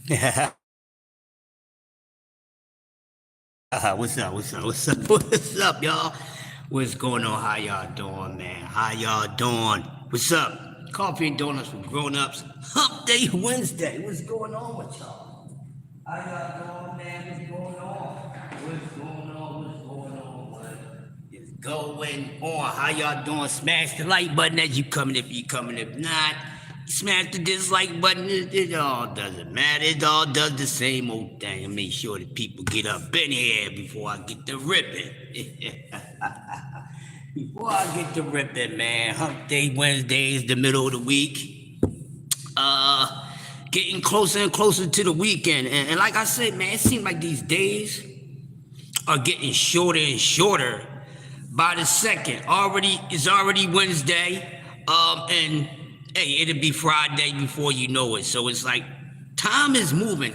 What's up? What's up? What's up? What's up, y'all? What's going on? How y'all doing, man? How y'all doing? What's up? Coffee and donuts for grown-ups. Hump Day Wednesday. What's going on with y'all? How y'all doing, man? What's going on? What's going on? What's going on? What is going on? How y'all doing? Smash the like button as you coming if you coming. If not, smash the dislike button. It all doesn't matter. It all does the same old thing. And make sure that people get up in here before I get the ripping. Before I get the ripping, man. Hump Day Wednesday is the middle of the week. Getting closer and closer to the weekend. And like I said, man, it seems like these days are getting shorter and shorter by the second. It's already Wednesday. And hey, it'll be Friday before you know it. So it's like time is moving.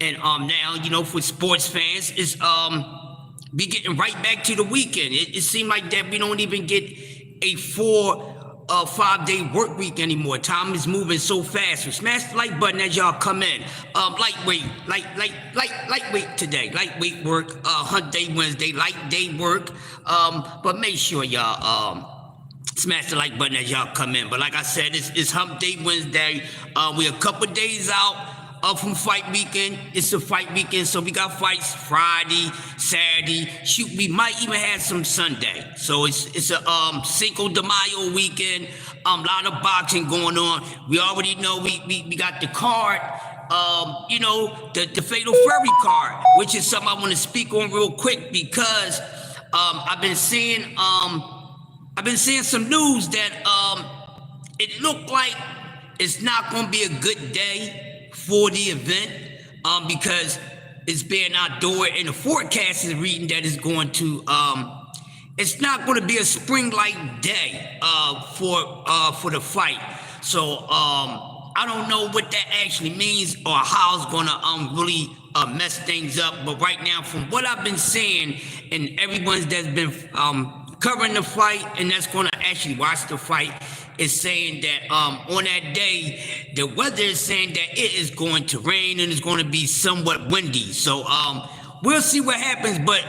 And now, you know, for sports fans, it's be getting right back to the weekend. It seemed like that we don't even get a 5-day work week anymore. Time is moving so fast. So smash the like button as y'all come in. Lightweight today. Lightweight work, Hump Day Wednesday, light day work. But make sure y'all smash the like button as y'all come in. But like I said, it's Hump Day Wednesday. We're a couple days out from fight weekend. It's a fight weekend, so we got fights Friday, Saturday. Shoot, we might even have some Sunday. So it's a Cinco de Mayo weekend. A lot of boxing going on. We already know we got the card. You know, the Fatal Fury card, which is something I want to speak on real quick because I've been seeing some news that it looked like it's not going to be a good day for the event because it's being outdoor and the forecast is reading that it's going to it's not going to be a spring-like day for the fight. So I don't know what that actually means or how it's going to really mess things up. But right now, from what I've been seeing and everyone's that's been covering the fight and that's going to actually watch the fight is saying that on that day, the weather is saying that it is going to rain and it's going to be somewhat windy. So we'll see what happens, but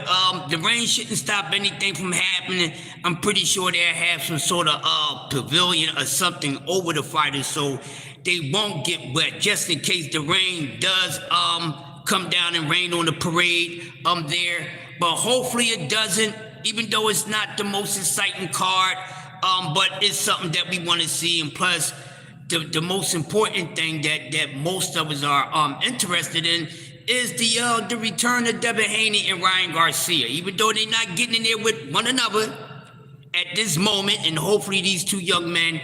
the rain shouldn't stop anything from happening. I'm pretty sure they'll have some sort of pavilion or something over the fighters so they won't get wet, just in case the rain does come down and rain on the parade there. But hopefully it doesn't, even though it's not the most exciting card. But it's something that we want to see, and plus, the most important thing that most of us are interested in is the return of Devin Haney and Ryan Garcia. Even though they're not getting in there with one another at this moment, and hopefully these two young men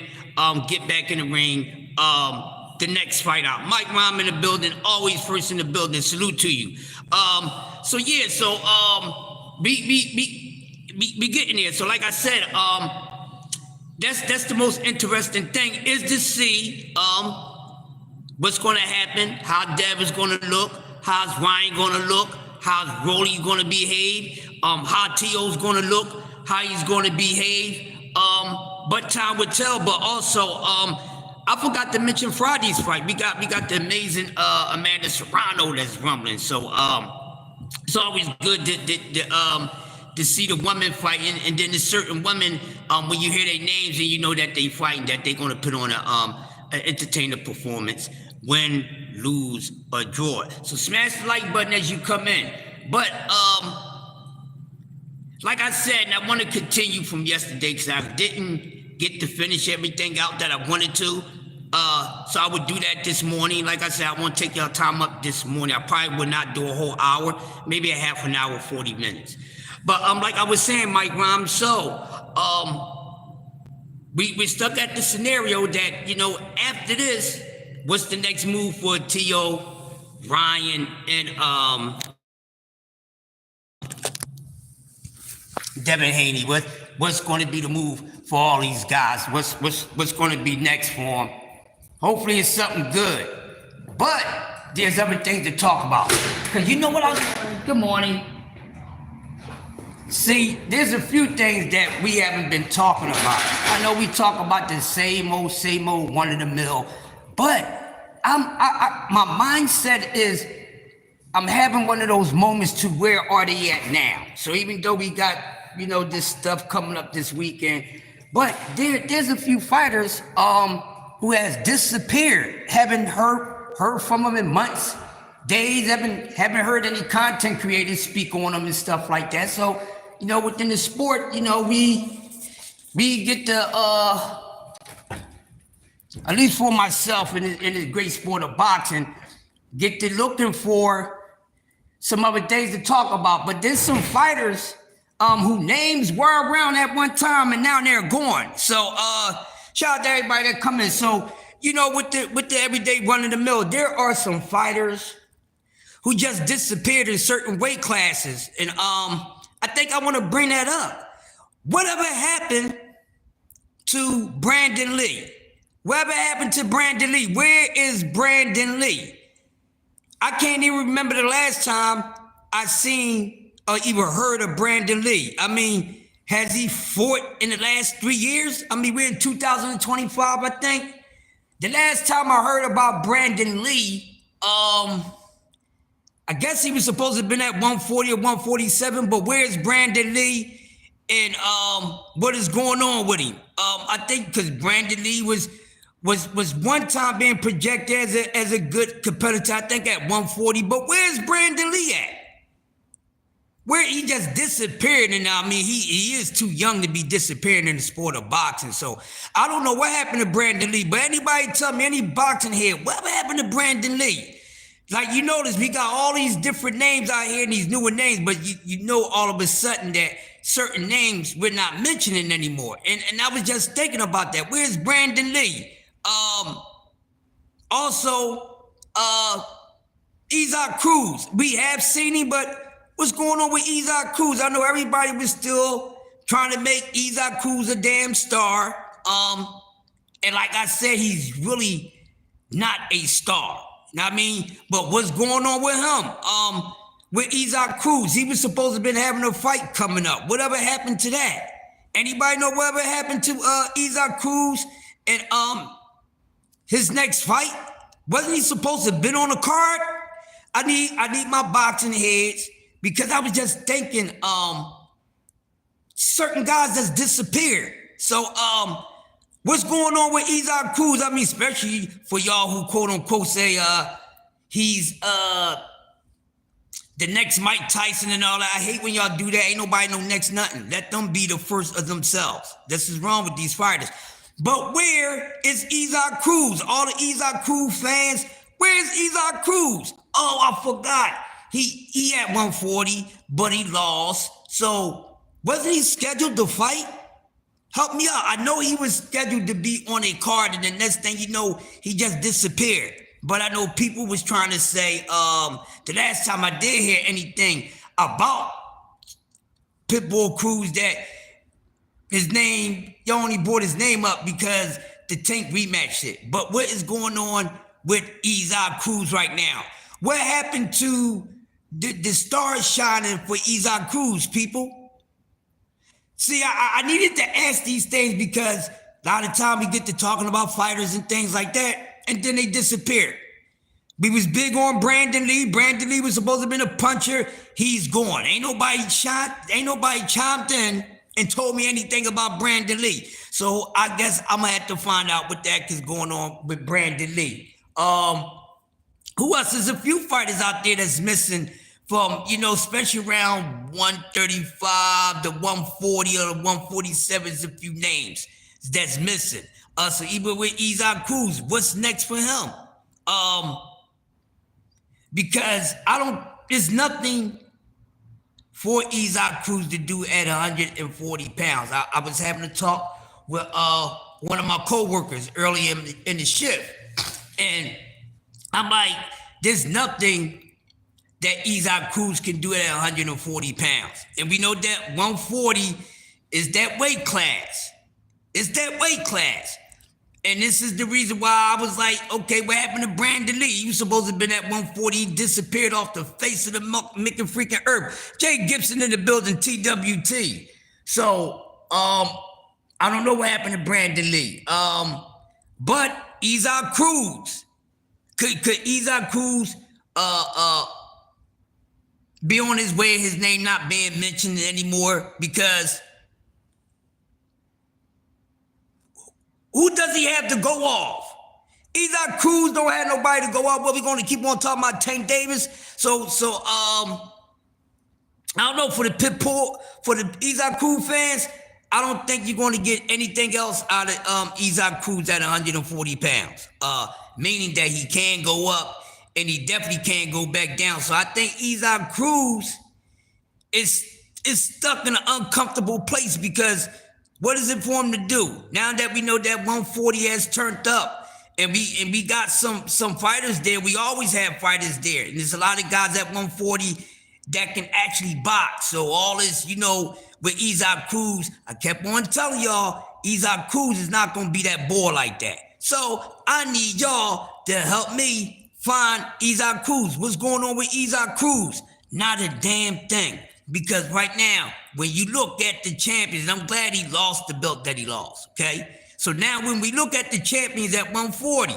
get back in the ring the next fight out. Mike Rahm in the building, always first in the building. Salute to you. So we getting there. So like I said, that's the most interesting thing is to see what's going to happen, how Dev is going to look, how's Ryan going to look, how's Rolly going to behave, how T.O.'s going to look, how he's going to behave. But time will tell. But also, I forgot to mention Friday's fight. We got the amazing Amanda Serrano that's rumbling. So it's always good to see the women fighting, and then there's certain women, when you hear their names and you know that they fighting, that they're gonna put on an entertainer performance, win, lose, or draw. So smash the like button as you come in. But like I said, and I want to continue from yesterday because I didn't get to finish everything out that I wanted to. So I would do that this morning. Like I said, I won't take y'all time up this morning. I probably would not do a whole hour, maybe a half an hour, 40 minutes. But like I was saying, Mike Rahm, so we stuck at the scenario that, you know, after this, what's the next move for T.O., Ryan, and Devin Haney? What's going to be the move for all these guys? What's going to be next for them? Hopefully it's something good. But there's other things to talk about. Because you know what good morning. See, there's a few things that we haven't been talking about. I know we talk about the same old, one of the mill, but my mindset is I'm having one of those moments to where are they at now? So even though we got, this stuff coming up this weekend, but there's a few fighters who has disappeared. Haven't heard from them in months, days. Haven't heard any content creators speak on them and stuff like that. So, within the sport, we get to at least for myself in this great sport of boxing, get to looking for some other things to talk about. But there's some fighters who names were around at one time and now they're gone. So shout out to everybody that come in. So, with the everyday run of the mill, there are some fighters who just disappeared in certain weight classes. And I think I want to bring that up. Whatever happened to Brandon Lee? Whatever happened to Brandon Lee? Where is Brandon Lee? I can't even remember the last time I seen or even heard of Brandon Lee. I mean, has he fought in the last 3 years? I mean, we're in 2025, I think. The last time I heard about Brandon Lee, I guess he was supposed to have been at 140 or 147, but where's Brandon Lee? And what is going on with him? I think because Brandon Lee was one time being projected as a good competitor, I think at 140, but where's Brandon Lee at? Where he just disappeared, and I mean, he is too young to be disappearing in the sport of boxing, so I don't know what happened to Brandon Lee, but anybody tell me, any boxing head, what happened to Brandon Lee? Like, you notice we got all these different names out here and these newer names, but you know all of a sudden that certain names we're not mentioning anymore, and I was just thinking about that. Where's Brandon Lee? Also, Isaac Cruz. We have seen him, but what's going on with Isaac Cruz? I know everybody was still trying to make Isaac Cruz a damn star. And like I said, he's really not a star. You know what I mean? But what's going on with him? With Isaac Cruz, he was supposed to have been having a fight coming up. Whatever happened to that? Anybody know whatever happened to Isaac Cruz and his next fight? Wasn't he supposed to have been on the card? I need my boxing heads, because I was just thinking certain guys that's disappeared. So what's going on with Isaac Cruz? I mean, especially for y'all who quote unquote say he's the next Mike Tyson and all that. I hate when y'all do that. Ain't nobody no next nothing. Let them be the first of themselves. This is wrong with these fighters. But where is Isaac Cruz? All the Isaac Cruz fans, where's Isaac Cruz? Oh, I forgot. He at 140, but he lost. So wasn't he scheduled to fight? Help me out. I know he was scheduled to be on a card, and the next thing you know, he just disappeared. But I know people was trying to say, the last time I did hear anything about Pitbull Cruz, that his name, you only brought his name up because the Tank rematched it. But what is going on with Isaac Cruz right now? What happened to the stars shining for Isaac Cruz, people? See, I needed to ask these things because a lot of time we get to talking about fighters and things like that, and then they disappear. We was big on Brandon Lee. Brandon Lee was supposed to have been a puncher. He's gone. Ain't nobody chimed in and told me anything about Brandon Lee. So I guess I'm gonna have to find out what that is going on with Brandon Lee. Who else? There's a few fighters out there that's missing from, especially around 135 to 140 or 147 is a few names that's missing. So even with Isaac Cruz, what's next for him? Because there's nothing for Isaac Cruz to do at 140 pounds. I was having a talk with one of my coworkers early in the shift, and I'm like, there's nothing that Isaac Cruz can do at 140 pounds. And we know that 140 is that weight class. It's that weight class. And this is the reason why I was like, okay, what happened to Brandon Lee? He was supposed to have been at 140. He disappeared off the face of the making freaking earth. Jay Gibson in the building, TWT. So, I don't know what happened to Brandon Lee. But Isaac Cruz could Isaac Cruz be on his way, his name not being mentioned anymore? Because who does he have to go off? Isaac Cruz don't have nobody to go off. Well, we're going to keep on talking about Tank Davis. So I don't know, for the Pitbull, for the Isaac Cruz fans, I don't think you're going to get anything else out of Isaac Cruz at 140 pounds. Meaning that he can go up and he definitely can't go back down. So I think Isaac Cruz is stuck in an uncomfortable place, because what is it for him to do? Now that we know that 140 has turned up, and we got some fighters there. We always have fighters there. And there's a lot of guys at 140 that can actually box. So all this, with Isaac Cruz, I kept on telling y'all, Isaac Cruz is not going to be that boy like that. So I need y'all to help me find Isaac Cruz. What's going on with Isaac Cruz? Not a damn thing. Because right now, when you look at the champions, I'm glad he lost the belt that he lost, okay? So now when we look at the champions at 140,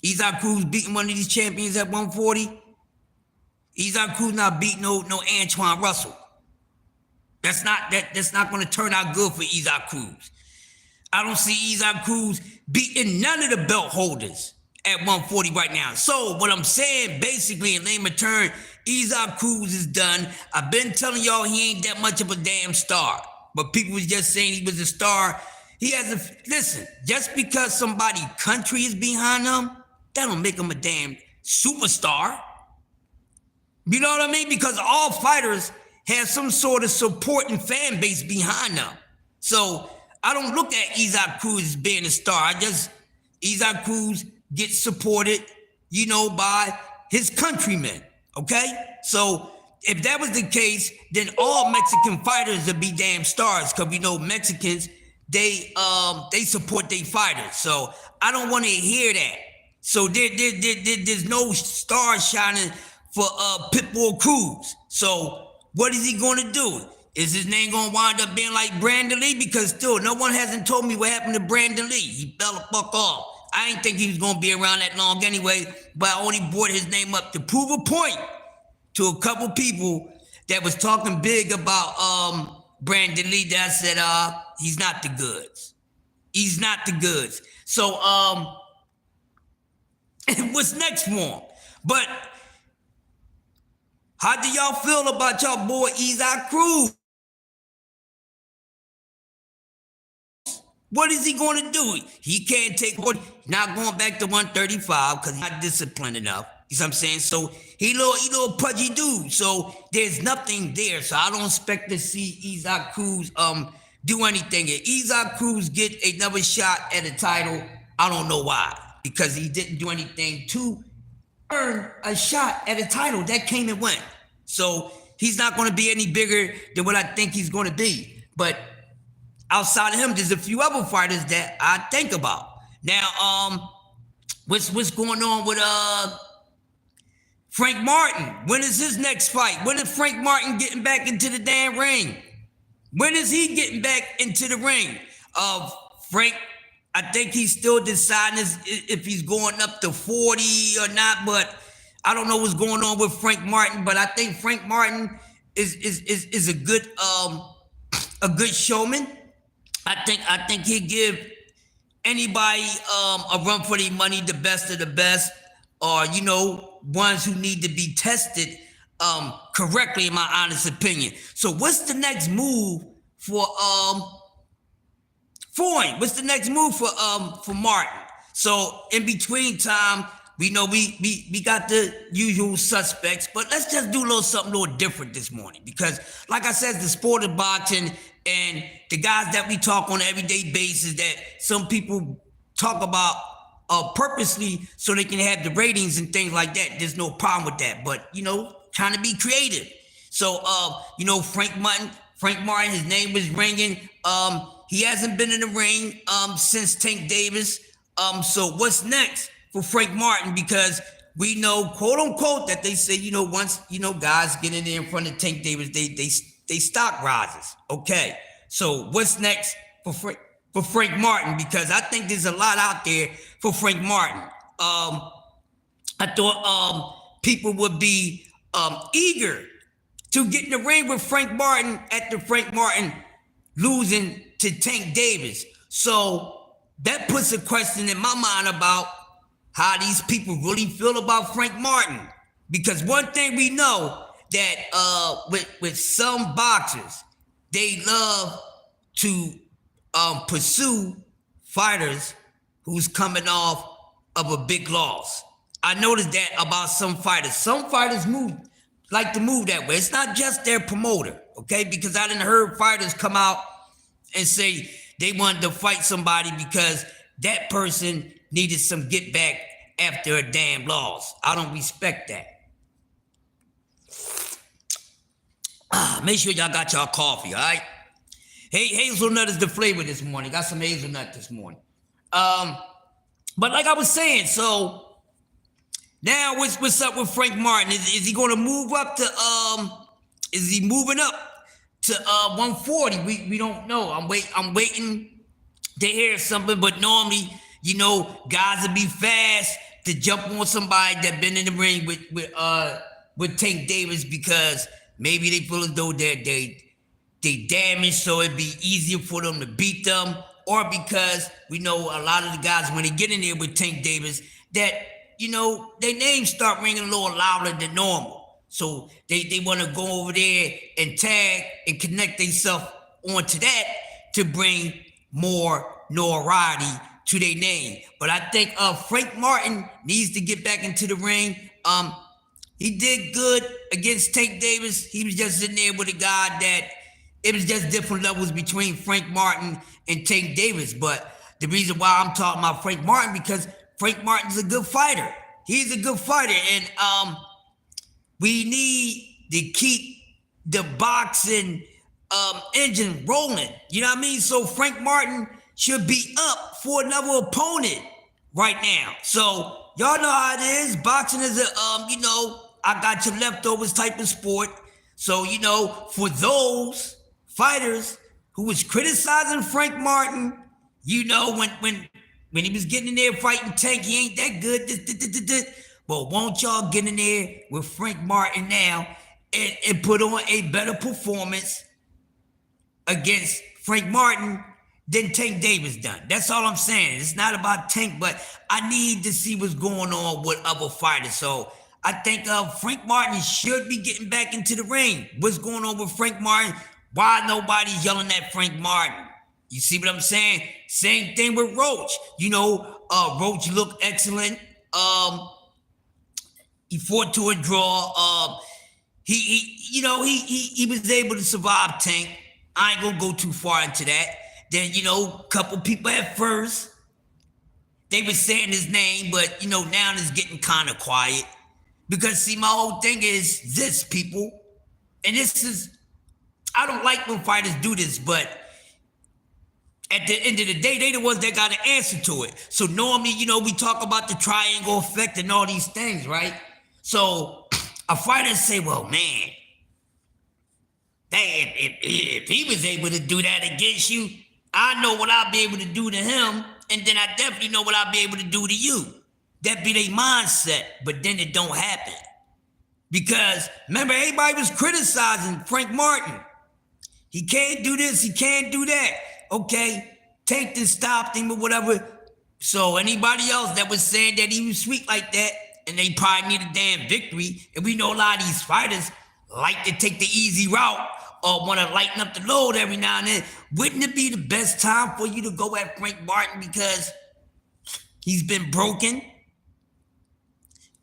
Isaac Cruz beating one of these champions at 140. Isaac Cruz not beating no Antoine Russell. That's not going to turn out good for Isaac Cruz. I don't see Isaac Cruz beating none of the belt holders at 140 right now. So what I'm saying, basically, in layman terms, Isaac Cruz is done. I've been telling y'all he ain't that much of a damn star. But people was just saying he was a star. He listen, just because somebody's country is behind him, that don't make him a damn superstar. You know what I mean? Because all fighters have some sort of supporting fan base behind them. So I don't look at Isaac Cruz as being a star. Isaac Cruz gets supported, by his countrymen, okay? So if that was the case, then all Mexican fighters would be damn stars, because we know Mexicans, they support their fighters. So I don't want to hear that. So there's no star shining for Pitbull Cruz. So what is he going to do? Is his name going to wind up being like Brandon Lee? Because still, no one hasn't told me what happened to Brandon Lee. He fell the fuck off. I didn't think he was going to be around that long anyway, but I only brought his name up to prove a point to a couple people that was talking big about Brandon Lee, that said he's not the goods. He's not the goods. So what's next for him? But how do y'all feel about y'all boy Isaac Cruz? What is he going to do? He can't take, not going back to 135 because he's not disciplined enough. You know what I'm saying? So he little pudgy dude. So there's nothing there. So I don't expect to see Isaac Cruz do anything. If Isaac Cruz get another shot at a title, I don't know why. Because he didn't do anything to earn a shot at a title. That came and went. So he's not going to be any bigger than what I think he's going to be. But outside of him, there's a few other fighters that I think about. Now, what's going on with Frank Martin? When is his next fight? When is Frank Martin getting back into the damn ring? When is he getting back into the ring? Frank, I think he's still deciding if he's going up to 40 or not, but I don't know what's going on with Frank Martin, but I think Frank Martin is a good showman. I think he'll give anybody a run for their money, the best of the best, or ones who need to be tested correctly, in my honest opinion. So what's the next move for him? What's the next move for Martin? So in between time, we know we got the usual suspects, but let's just do something a little different this morning, because like I said, the sport of boxing and the guys that we talk on an everyday basis that some people talk about purposely so they can have the ratings and things like that. There's no problem with that, but trying to be creative. So Frank Martin, his name was ringing. He hasn't been in the ring since Tank Davis. So what's next for Frank Martin? Because we know, quote unquote, that they say, once guys get in there in front of Tank Davis, they stock rises. Okay. So what's next for Frank Martin? Because I think there's a lot out there for Frank Martin. I thought people would be eager to get in the ring with Frank Martin after Frank Martin losing to Tank Davis. So that puts a question in my mind about how these people really feel about Frank Martin. Because one thing we know that with some boxers, they love to pursue fighters who's coming off of a big loss. I noticed that about some fighters. Some fighters like to move that way. It's not just their promoter, okay? Because I done heard fighters come out and say they wanted to fight somebody because that person needed some get back after a damn loss. I don't respect that. Make sure y'all got y'all coffee, all right? Hey, hazelnut is the flavor this morning. Got some hazelnut this morning. But like I was saying, so now what's up with Frank Martin? Is he going to move up to is he moving up to 140? We don't know. I'm waiting to hear something, but normally, you know, guys will be fast to jump on somebody that been in the ring with Tank Davis because maybe they feel as though they damaged, so it'd be easier for them to beat them, or because we know a lot of the guys, when they get in there with Tank Davis, that, you know, their names start ringing a little louder than normal. So they want to go over there and tag and connect themselves onto that to bring more notoriety to their name. But I think Frank Martin needs to get back into the ring. He did good against Tank Davis. He was just in there with a guy that it was just different levels between Frank Martin and Tank Davis. But the reason why I'm talking about Frank Martin, because Frank Martin's a good fighter. He's a good fighter. And we need to keep the boxing engine rolling. You know what I mean? So Frank Martin should be up for another opponent right now. So y'all know how it is. Boxing is a, you know, I got your leftovers type of sport. So, you know, for those fighters who was criticizing Frank Martin, you know, when he was getting in there fighting Tank, he ain't that good. But won't y'all get in there with Frank Martin now and put on a better performance against Frank Martin than Tank Davis done? That's all I'm saying. It's not about Tank, but I need to see what's going on with other fighters. So I think Frank Martin should be getting back into the ring. What's going on with Frank Martin? Why nobody's yelling at Frank Martin? You see what I'm saying? Same thing with Roach. You know, Roach looked excellent. He fought to a draw. He was able to survive Tank. I ain't gonna go too far into that. Then, you know, a couple people at first, they were saying his name, but, you know, now it's getting kind of quiet. Because, see, my whole thing is this, people. And this is, I don't like when fighters do this, but at the end of the day, they the ones that got to answer to it. So normally, you know, we talk about the triangle effect and all these things, right? So a fighter say, well, man, if he was able to do that against you, I know what I'll be able to do to him, and then I definitely know what I'll be able to do to you. That be their mindset, but then it don't happen. Because, remember, everybody was criticizing Frank Martin. He can't do this, he can't do that. Okay, Tank this, stop him or whatever. So anybody else that was saying that he was sweet like that, and they probably need a damn victory, and we know a lot of these fighters like to take the easy route or want to lighten up the load every now and then, wouldn't it be the best time for you to go at Frank Martin because he's been broken?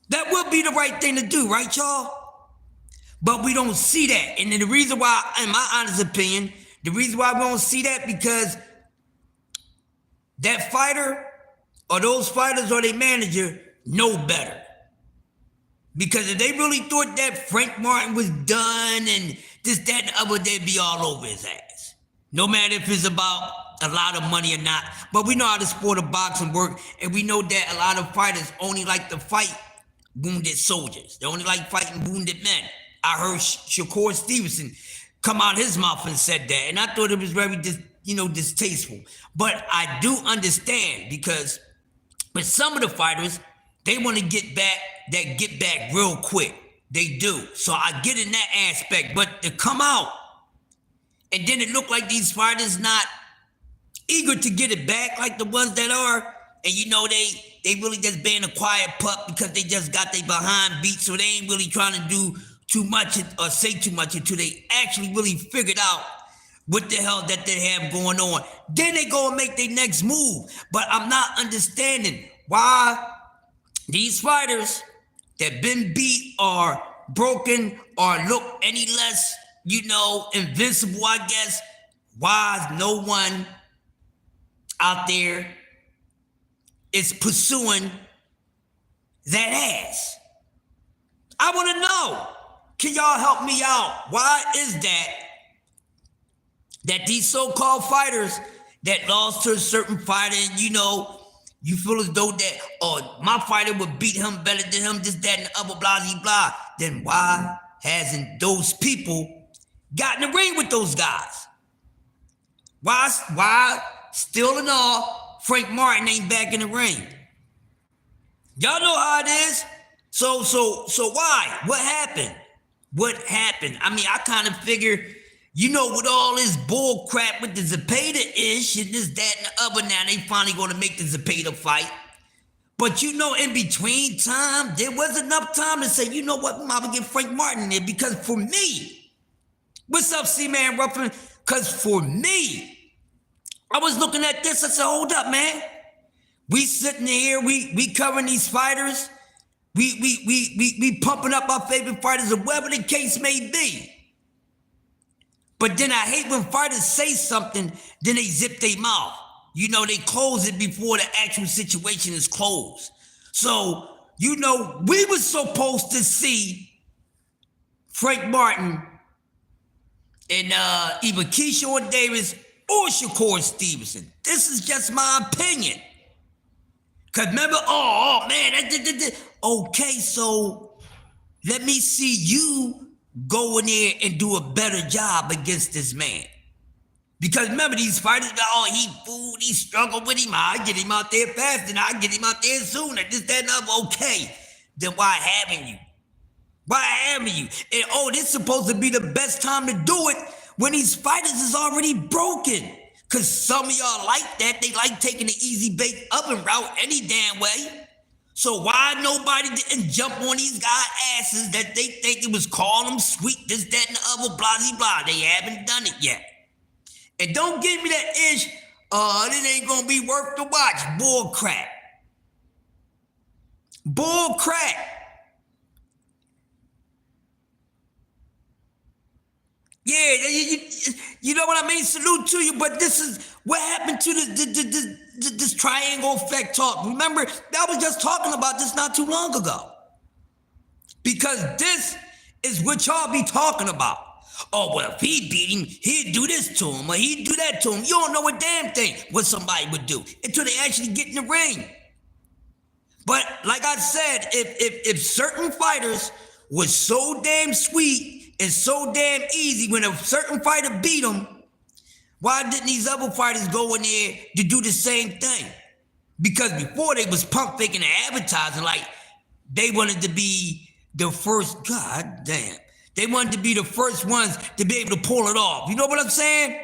That would be the right thing to do, right, y'all? But we don't see that. And the reason why, in my honest opinion, the reason why we don't see that, because that fighter or those fighters or their manager know better. Because if they really thought that Frank Martin was done and this, that, and the other, they'd be all over his ass. No matter if it's about a lot of money or not. But we know how the sport of boxing works, and we know that a lot of fighters only like to fight wounded soldiers. They only like fighting wounded men. I heard Shakur Stevenson come out his mouth and said that, and I thought it was very, distasteful. But I do understand, because with some of the fighters, They want to get back real quick. They do. So I get in that aspect. But to come out and then it look like these fighters not eager to get it back like the ones that are, and you know they really just being a quiet pup because they just got their behind beat, so they ain't really trying to do too much or say too much until they actually really figured out what the hell that they have going on. Then they go and make their next move. But I'm not understanding why these fighters that been beat or broken or look any less, invincible, I guess, why is no one out there is pursuing that ass? I want to know. Can y'all help me out? Why is that these so-called fighters that lost to a certain fighter, and you feel as though that, oh, my fighter would beat him better than him, this, that, and the other, blah, blah, blah. Then why hasn't those people gotten in the ring with those guys? Why, still and all, Frank Martin ain't back in the ring? Y'all know how it is. So why? What happened? What happened? I mean, I kind of figure, with all this bull crap with the Zepeda-ish and this, that, and the other, now they finally going to make the Zepeda fight. But in between time, there was enough time to say, you know what, I'm going to get Frank Martin in there. Because for me, what's up, C-Man Ruffin? Because for me, I was looking at this, I said, hold up, man. We sitting here, we covering these fighters. We pumping up our favorite fighters or whatever the case may be. But then I hate when fighters say something, then they zip their mouth. They close it before the actual situation is closed. So, we were supposed to see Frank Martin and either Keyshawn Davis or Shakur Stevenson. This is just my opinion. Because remember, man, okay, so let me see you go in there and do a better job against this man. Because remember, these fighters, he fooled, he struggled with him. I get him out there fast, and I get him out there sooner. This, that, and other. Okay, then why haven't you? Why haven't you? And this is supposed to be the best time to do it when these fighters is already broken. Because some of y'all like that. They like taking the easy bake oven route any damn way. So why nobody didn't jump on these guys' asses that they think it was calling them sweet, this, that, and the other, blah, blah, blah. They haven't done it yet. And don't give me that ish, it ain't gonna be worth the watch. Bull crap. Bull crap. Yeah, you know what I mean? Salute to you, but this is what happened to this triangle effect talk. Remember, I was just talking about this not too long ago. Because this is what y'all be talking about. Oh, well, if he beat him, he'd do this to him, or he'd do that to him. You don't know a damn thing what somebody would do until they actually get in the ring. But like I said, if certain fighters was so damn sweet and so damn easy when a certain fighter beat them, why didn't these other fighters go in there to do the same thing? Because before they was pump faking and advertising like they wanted to be the first, god damn. They wanted to be the first ones to be able to pull it off. You know what I'm saying?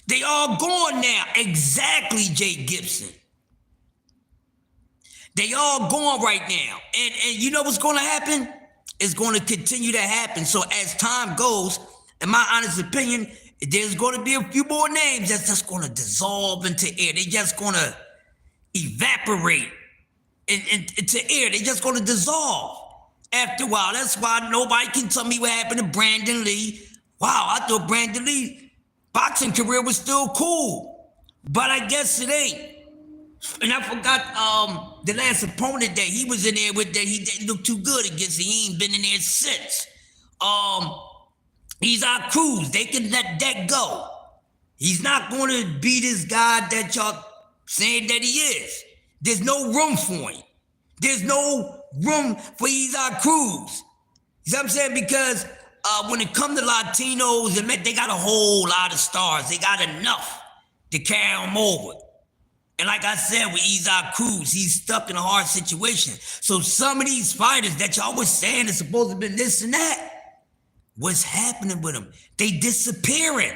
They all gone now. Exactly, Jay Gibson. They all gone right now. And you know what's going to happen? It's going to continue to happen. So as time goes, in my honest opinion, there's going to be a few more names that's just going to dissolve into air. They're just going to evaporate into air. They're just going to dissolve. After a while, that's why nobody can tell me what happened to Brandon Lee. Wow, I thought Brandon Lee's boxing career was still cool, but I guess it ain't. And I forgot the last opponent that he was in there with that he didn't look too good against. He ain't been in there since. He's our Cruz. They can let that go. He's not going to be this guy that y'all saying that he is. There's no room for him. There's no room for Izar Cruz. You know what I'm saying? Because when it comes to Latinos, they got a whole lot of stars. They got enough to carry them over. And like I said with Izak Cruz, he's stuck in a hard situation. So some of these fighters that y'all was saying is supposed to be this and that, what's happening with them? They disappearing.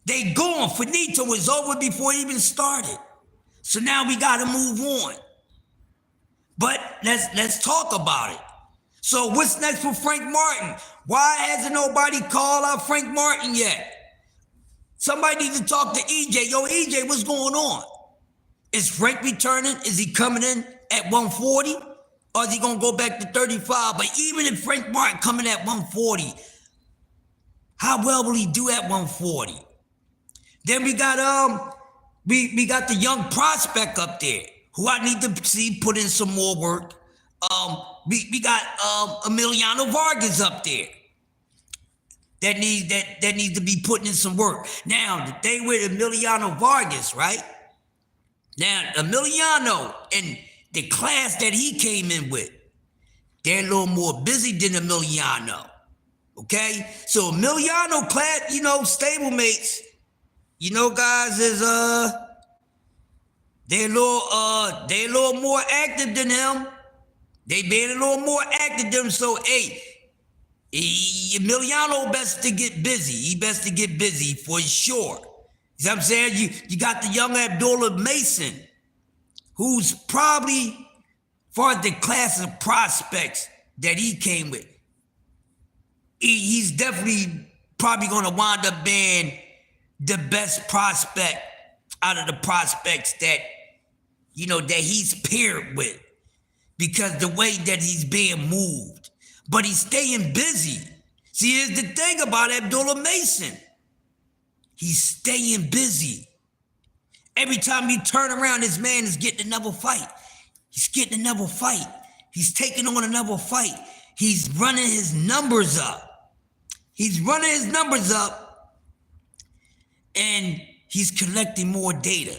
They gone. Finito was over before it even started. So now we got to move on. But let's talk about it. So what's next for Frank Martin? Why hasn't nobody called out Frank Martin yet? Somebody needs to talk to EJ. Yo, EJ, what's going on? Is Frank returning? Is he coming in at 140? Or is he going to go back to 35? But even if Frank Martin coming at 140, how well will he do at 140? Then we got we got the young prospect up there who I need to see put in some more work. We got Emiliano Vargas up there that needs to be putting in some work. Now the thing with Emiliano Vargas, right? Now Emiliano and the class that he came in with, they're a little more busy than Emiliano. Okay, so Emiliano class, stablemates, guys is they're a little more active than him. They been a little more active than him. So hey, Emiliano best to get busy. He best to get busy for sure. You know what I'm saying? You got the young Abdullah Mason, who's probably for the class of prospects that he came with. He's definitely probably going to wind up being the best prospect out of the prospects that, that he's paired with, because the way that he's being moved, but he's staying busy. See, here's the thing about Abdullah Mason. He's staying busy. Every time you turn around, this man is getting another fight. He's getting another fight. He's taking on another fight. He's running his numbers up. He's running his numbers up, and he's collecting more data,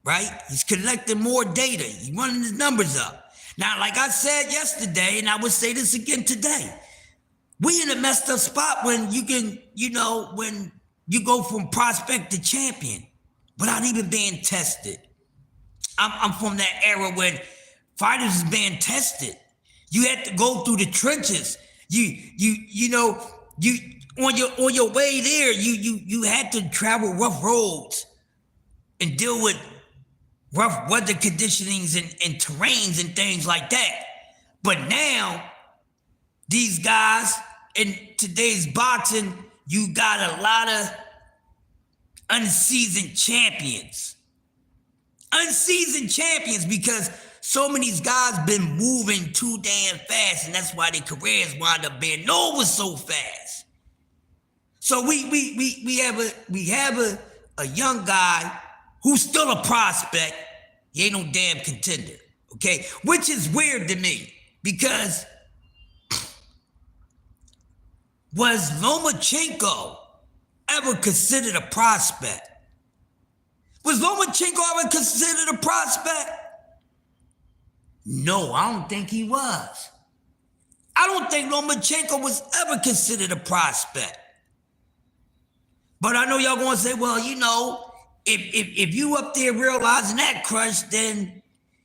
right? He's collecting more data. He's running his numbers up. Now, like I said yesterday, and I would say this again today, we in a messed up spot when you can, when you go from prospect to champion without even being tested. I'm from that era when fighters is being tested. You had to go through the trenches. You on your way there, you had to travel rough roads and deal with rough weather conditionings and terrains and things like that. But now, these guys in today's boxing, you got a lot of unseasoned champions. Unseasoned champions, because so many of these guys been moving too damn fast, and that's why their careers wind up being over so fast. So we have a young guy who's still a prospect. He ain't no damn contender, okay? Which is weird to me, because was Lomachenko ever considered a prospect? Was Lomachenko ever considered a prospect? No, I don't think he was. I don't think Lomachenko was ever considered a prospect. But I know y'all gonna say, well, if you up there realizing that, Crush, then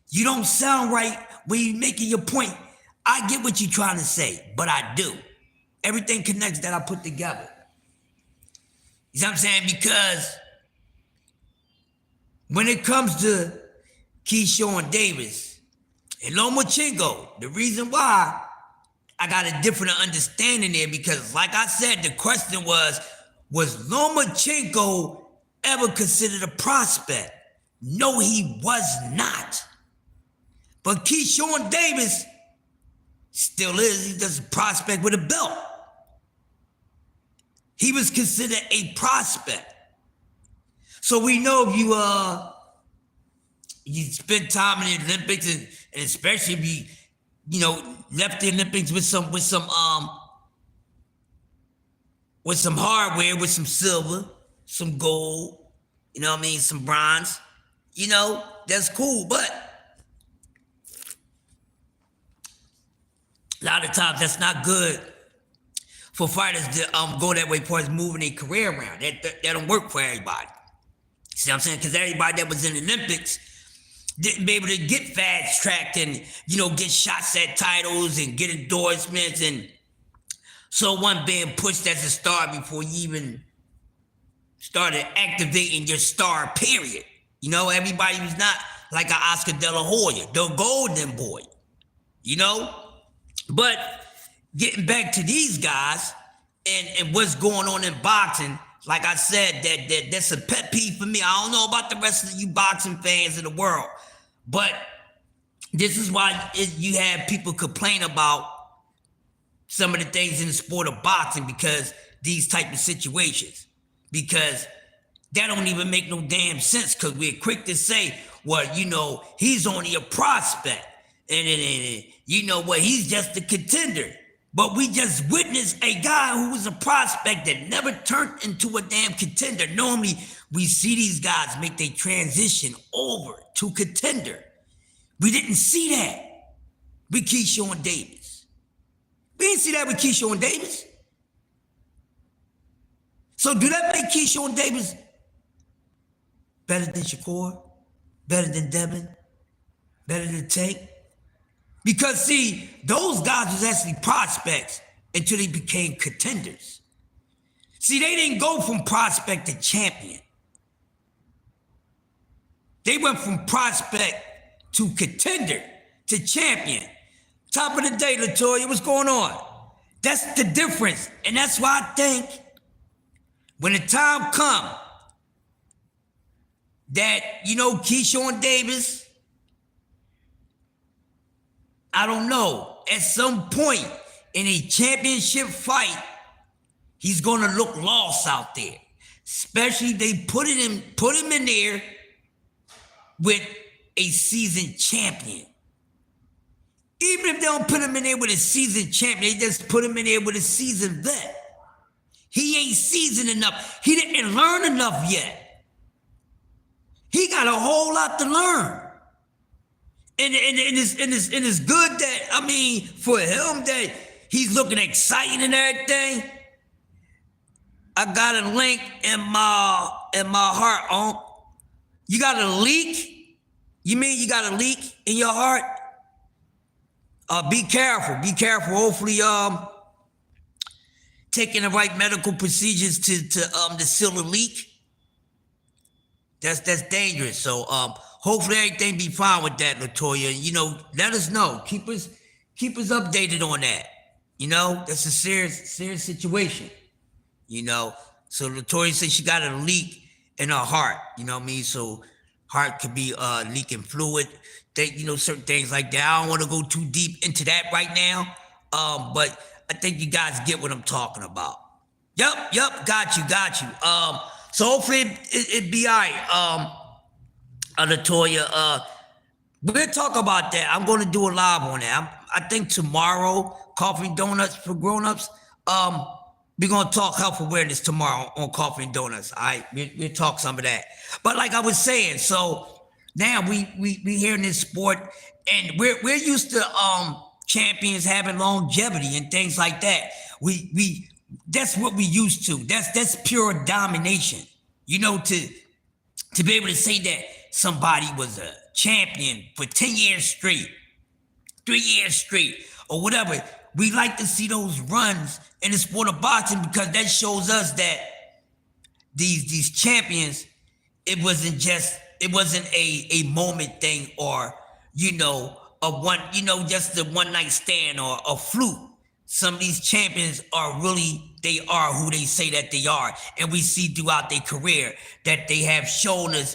you don't sound right when you're making your point. I get what you're trying to say, but I do. Everything connects that I put together. You know what I'm saying? Because when it comes to Keyshawn Davis and Lomachenko, the reason why I got a different understanding there, because like I said, the question was Lomachenko ever considered a prospect? No, he was not. But Keyshawn Davis still is. He's just a prospect with a belt. He was considered a prospect. So we know if you spend time in the Olympics, and especially if you left the Olympics with some hardware, with some silver, some gold, some bronze, that's cool. But a lot of times that's not good for fighters to go that way, as far as moving their career around. That don't work for everybody. See what I'm saying? Because everybody that was in the Olympics didn't be able to get fast tracked and, get shots at titles and get endorsements. And so one being pushed as a star before you even started activating your star, period. Everybody was not like an Oscar De La Hoya, the golden boy, But getting back to these guys and what's going on in boxing, like I said, that's a pet peeve for me. I don't know about the rest of you boxing fans in the world, but this is why you have people complain about some of the things in the sport of boxing, because these type of situations, because that don't even make no damn sense, because we're quick to say, well, he's only a prospect, and he's just a contender. But we just witnessed a guy who was a prospect that never turned into a damn contender. Normally, we see these guys make their transition over to contender. We didn't see that with Keyshawn Davis. We didn't see that with Keyshawn Davis. So do that make Keyshawn Davis better than Shakur? Better than Devin? Better than Tank? Because, see, those guys was actually prospects until they became contenders. See, they didn't go from prospect to champion. They went from prospect to contender to champion. Top of the day, LaToya, what's going on? That's the difference. And that's why I think when the time comes that, Keyshawn Davis, I don't know, at some point in a championship fight, he's gonna look lost out there. Especially they put him in there with a seasoned champion. Even if they don't put him in there with a seasoned champion, they just put him in there with a seasoned vet. He ain't seasoned enough. He didn't learn enough yet. He got a whole lot to learn. And it's good that, for him, that he's looking exciting and everything. I got a link in my heart, on. You got a leak? You mean you got a leak in your heart? Be careful. Be careful. Hopefully, taking the right medical procedures to seal the leak. That's dangerous. So hopefully everything be fine with that, LaToya. Let us know. Keep us updated on that. That's a serious situation. So LaToya said she got a leak in her heart. So heart could be leaking fluid. Certain things like that. I don't want to go too deep into that right now. But I think you guys get what I'm talking about. Yep, got you. So hopefully it be all right, LaToya. We'll talk about that. I'm going to do a live on that. I think tomorrow, Coffee and Donuts for Grown-Ups. We're going to talk health awareness tomorrow on Coffee and Donuts. All right, we'll talk some of that. But like I was saying, so now we here in this sport, and we're used to champions having longevity and things like that. We that's what we used to. That's pure domination. To be able to say that somebody was a champion for 10 years straight, 3 years straight, or whatever. We like to see those runs in the sport of boxing, because that shows us that these champions, it wasn't a moment thing, or just a one night stand or a fluke. Some of these champions are who they say that they are. And we see throughout their career that they have shown us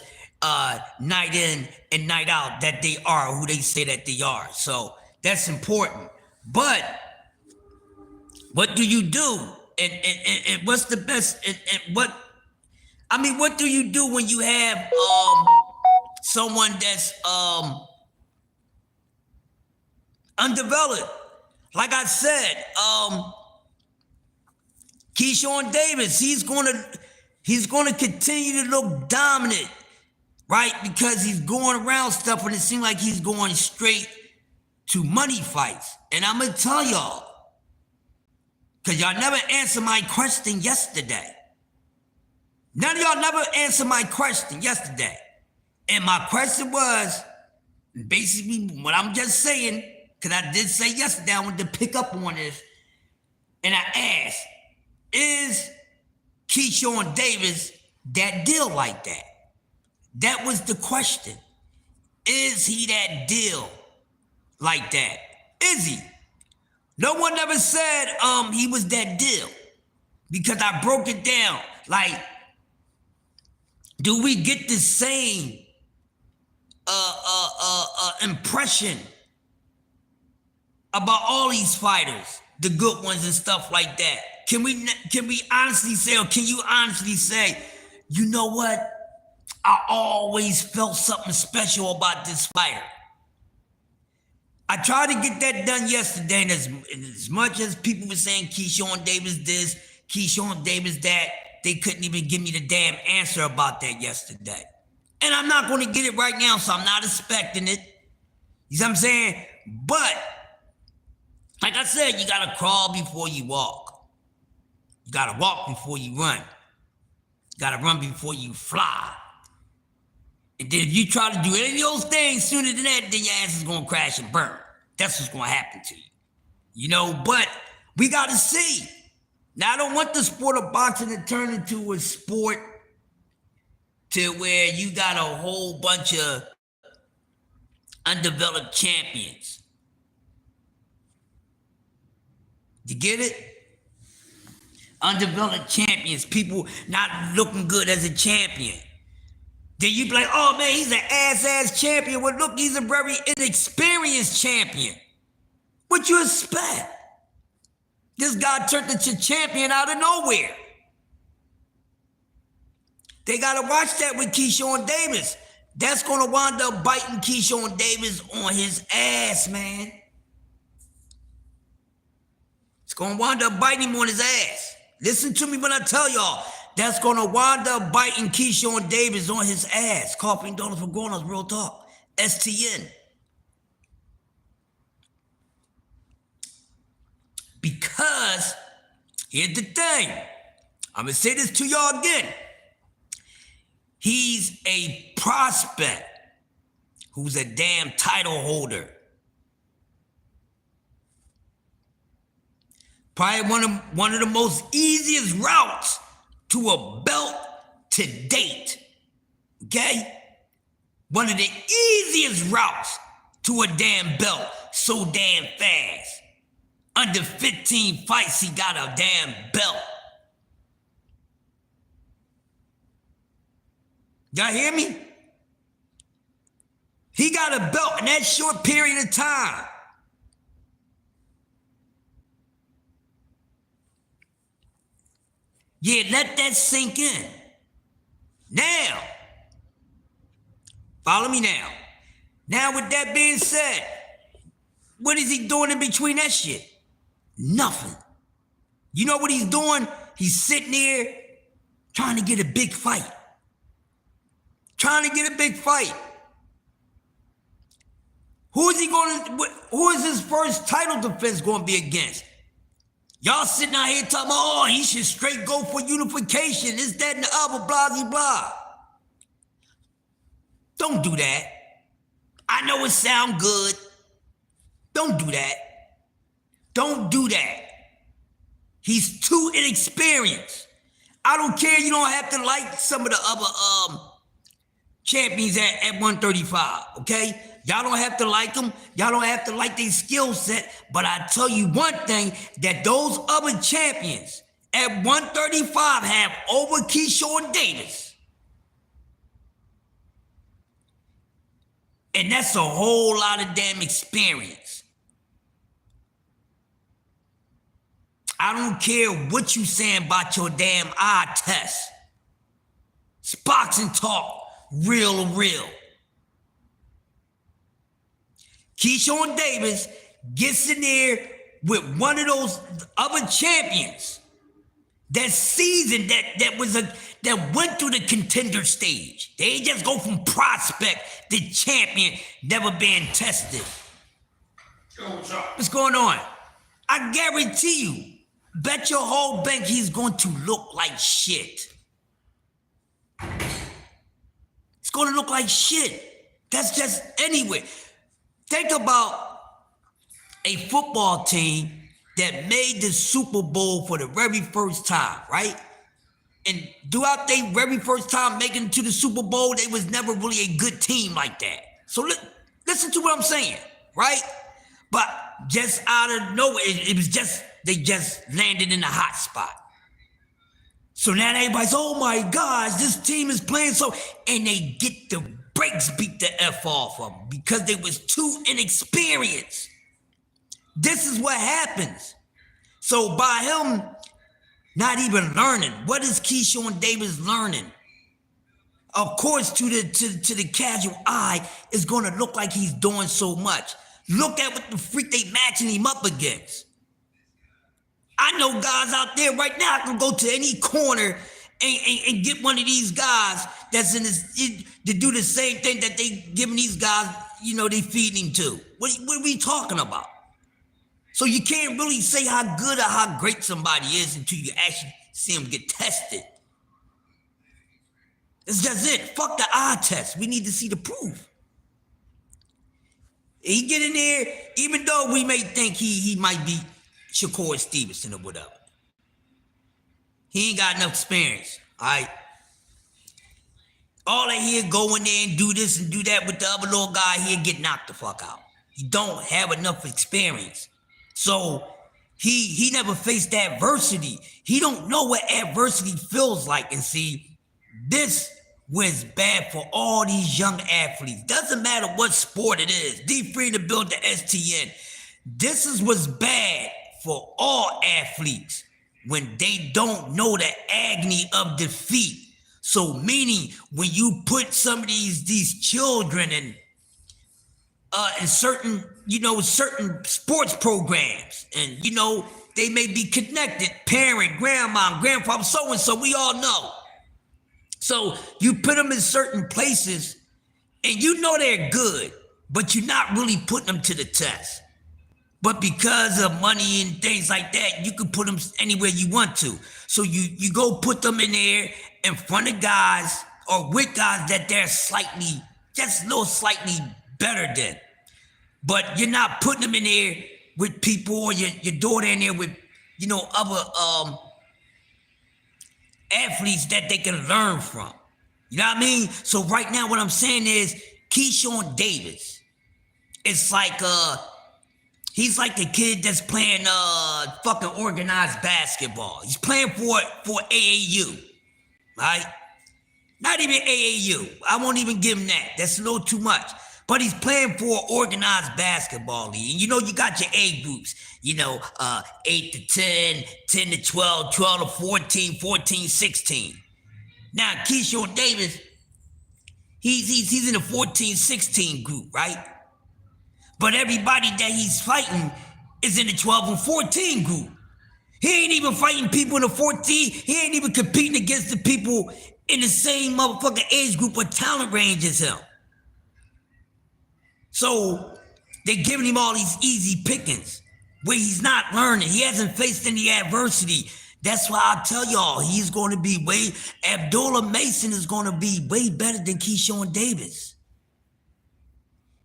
night in and night out that they are who they say that they are. So that's important. But what do you do? And what's the best? And what do you do when you have someone that's undeveloped? Like I said, Keyshawn Davis, he's gonna continue to look dominant, right? Because he's going around stuff, and it seems like he's going straight to money fights. And I'm gonna tell y'all, because y'all never answered my question yesterday. None of y'all never answered my question yesterday. And my question was, basically what I'm just saying, because I did say yesterday I wanted to pick up on this, and I asked, is Keyshawn Davis that deal like that? That was the question. Is he that deal like that? Is he? No one ever said he was that deal, because I broke it down. Like, do we get the same impression about all these fighters, the good ones and stuff like that? Can we honestly say, or can you honestly say, you know what? I always felt something special about this fighter. I tried to get that done yesterday, and as much as people were saying Keyshawn Davis this, Keyshawn Davis that, they couldn't even give me the damn answer about that yesterday. And I'm not going to get it right now, so I'm not expecting it. You see what I'm saying? But, like I said, you got to crawl before you walk. You got to walk before you run. You got to run before you fly. And then if you try to do any of those things sooner than that, then your ass is going to crash and burn. That's what's going to happen to you. You know, but we got to see. Now, I don't want the sport of boxing to turn into a sport to where you got a whole bunch of undeveloped champions. You get it? Undeveloped champions, people not looking good as a champion. Then you be like, oh man, he's an ass champion. Well, look, he's a very inexperienced champion. What you expect? This guy turned into champion out of nowhere. They got to watch that with Keyshawn Davis. That's going to wind up biting Keyshawn Davis on his ass, man. It's going to wind up biting him on his ass. Listen to me when I tell y'all. That's going to wind up biting Keyshawn Davis on his ass. Coffee and donuts for grown-ups, real talk. STN. Because, here's the thing. I'm going to say this to y'all again. He's a prospect who's a damn title holder. Probably one of the most easiest routes to a belt to date. Okay? One of the easiest routes to a damn belt so damn fast. Under 15 fights, he got a damn belt. Y'all hear me? He got a belt in that short period of time. Yeah, let that sink in. Now, follow me now. Now, with that being said, what is he doing in between that shit? Nothing. You know what he's doing? He's sitting there trying to get a big fight. Trying to get a big fight. Who is his first title defense going to be against? Y'all sitting out here talking about, oh, he should straight go for unification, this, that, and the other, blah, blah, blah. Don't do that. I know it sound good. Don't do that. Don't do that. He's too inexperienced. I don't care, you don't have to like some of the other champions at 135, okay? Y'all don't have to like them. Y'all don't have to like their skill set. But I tell you one thing, that those other champions at 135 have over Keyshawn Davis. And that's a whole lot of damn experience. I don't care what you saying about your damn eye test. It's boxing talk, real. Keyshawn Davis gets in there with one of those other champions that seasoned, that went through the contender stage. They just go from prospect to champion, never been tested. What's going on? I guarantee you, bet your whole bank he's going to look like shit. going to look like shit. That's just anyway. Think about a football team that made the Super Bowl for the very first time, right? And throughout their very first time making it to the Super Bowl, they was never really a good team like that. So listen to what I'm saying, right? But just out of nowhere, it was just, they just landed in a hot spot. So now everybody's, oh my gosh, this team is playing so, and they get the brakes beat the F off of them because they was too inexperienced. This is what happens. So by him not even learning, what is Keyshawn Davis learning? Of course, to the casual eye, it's going to look like he's doing so much. Look at what the freak they matching him up against. I know guys out there right now can go to any corner and get one of these guys that's in this to do the same thing that they giving these guys, you know, they feeding to. What are we talking about? So you can't really say how good or how great somebody is until you actually see them get tested. It's just it. Fuck the eye test. We need to see the proof. He get in there, even though we may think he might be Shakur Stevenson or whatever. He ain't got enough experience, all right? All I hear go in there and do this and do that with the other little guy, he'll get knocked the fuck out. He don't have enough experience. So he never faced adversity. He don't know what adversity feels like. And see, this was bad for all these young athletes. Doesn't matter what sport it is. D-Free to build the STN. This is what's bad for all athletes when they don't know the agony of defeat. So meaning when you put some of these children in certain, certain sports programs, and they may be connected, parent, grandma, grandfather, so-and-so, we all know. So you put them in certain places and they're good, but you're not really putting them to the test. But because of money and things like that, you can put them anywhere you want to. So you go put them in there in front of guys or with guys that they're just a little slightly better than. But you're not putting them in there with people, or your daughter in there with, other athletes that they can learn from. You know what I mean? So right now what I'm saying is Keyshawn Davis, it's like he's like the kid that's playing fucking organized basketball. He's playing for AAU, right? Not even AAU. I won't even give him that. That's a little too much. But he's playing for an organized basketball league. And you got your A groups, 8 to 10, 10 to 12, 12 to 14, 14, 16. Now, Keyshawn Davis, he's in the 14, 16 group, right? But everybody that he's fighting is in the 12 and 14 group. He ain't even fighting people in the 14. He ain't even competing against the people in the same motherfucking age group or talent range as him. So they're giving him all these easy pickings where he's not learning. He hasn't faced any adversity. That's why I tell y'all, he's going to be Abdullah Mason is going to be way better than Keyshawn Davis.